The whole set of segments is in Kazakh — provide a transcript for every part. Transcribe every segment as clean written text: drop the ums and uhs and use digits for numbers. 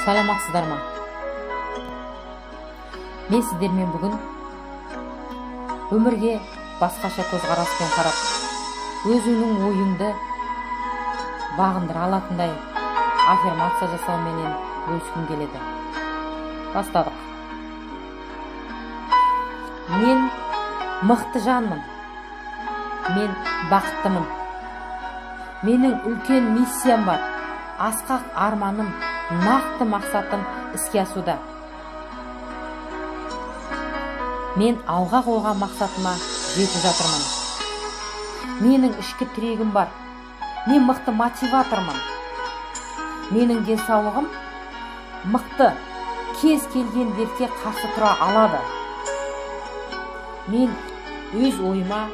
Саламатсыздар ма? Мен сіздермен бүгін өмірге басқаша көзқараспен қарап, өзіңнің ойыңды бағындыра алатындай аффирмация жасауменен бөліскім келеді. Бастадық. Мен мықты жанмын. Мен бақыттымын. Менің үлкен миссиям бар. Асқақ арманым, нақты мақсатым іске асуда. Мен алға қойған мақсатыма жетіп жатырмын. Менің ішкі тірегім бар. Мен мықты мотиватормын. Менің денсаулығым мықты, кез келген дертке қарсы тұра алады. Мен өз ойыма,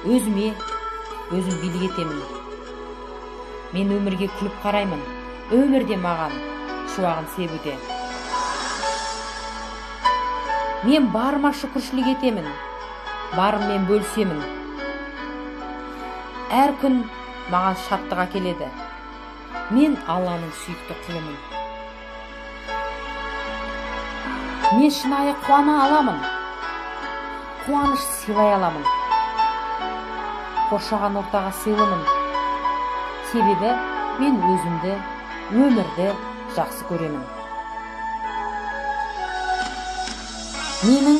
өзім билік етемін. Мен өмірге күліп қараймын. Өмірде маған шуағын себуде. Мен барыма шүкіршілік етемін. Барыммен бөлісемін. Әр күн маған шаттық әкеледі. Мен Алланың сүйікті құлымын. Мен шынайы қуана аламын. Қуаныш сыйлай аламын. Қоршаған ортаға сыйлымын. Себебі мен өзімді, өмірді жақсы көремін. Менің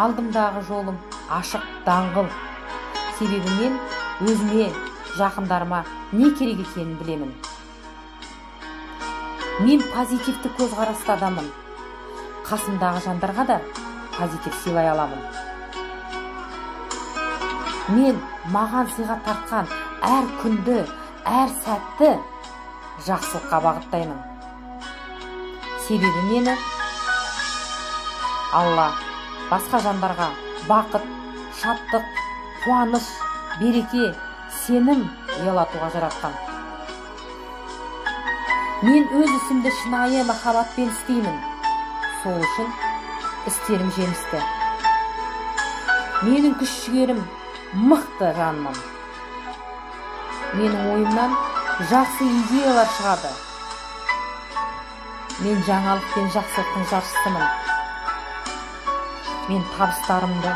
алдымдағы жолым ашық, даңғыл. Себебі мен өзіме, жақындарыма не керек екенін білемін. Мен позитивті көзқарасты адаммын. Қасымдағы жандарға да позитив сыйлай аламын. Мен маған сыйға тартқан әр күнді, әр сәтті жақсылыққа бағыттаймын. Себебі мені Алла басқа жандарға бақыт, шаттық, қуаныш, береке, сенім ұялатуға жаратқан. Мен өз ісімді шынайы махаббатпен істеймін. Сол үшін істерім жемісті. Менің күш-жігерім мықты жанмын. Менің ойымнан жақсы идеялар шығады. Мен жаңалық пен жақсылықтың жаршысымын. Мен табыстарымды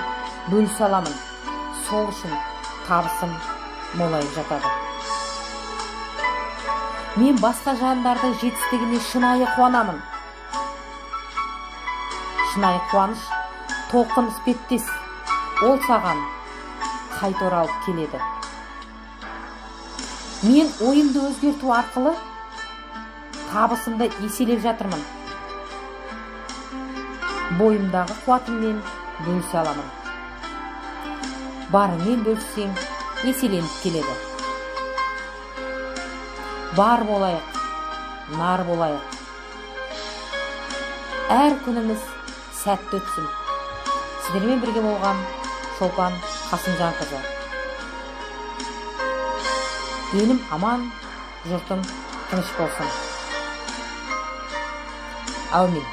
бөлісе аламын. Сол үшін табысым молайып жатады. Мен басқа жандардың жетістігіне шынайы қуанамын. Шынайы қуаныш толқын іспеттес. Ол саған қайта оралып келеді. Мен ойымды өзгерту арқылы табысымды еселеп жатырмын. Бойымдағы қуатыммен бөлісе аламын. Барымен бөліссең, еселеніп келеді. Бар болайық, нар болайық. Әр күніміз сәтті өтсін. Сіздермен бірге болған Шолпан Қасымжанқызы. Елім аман, жұртым тыныш болсын. Әумин.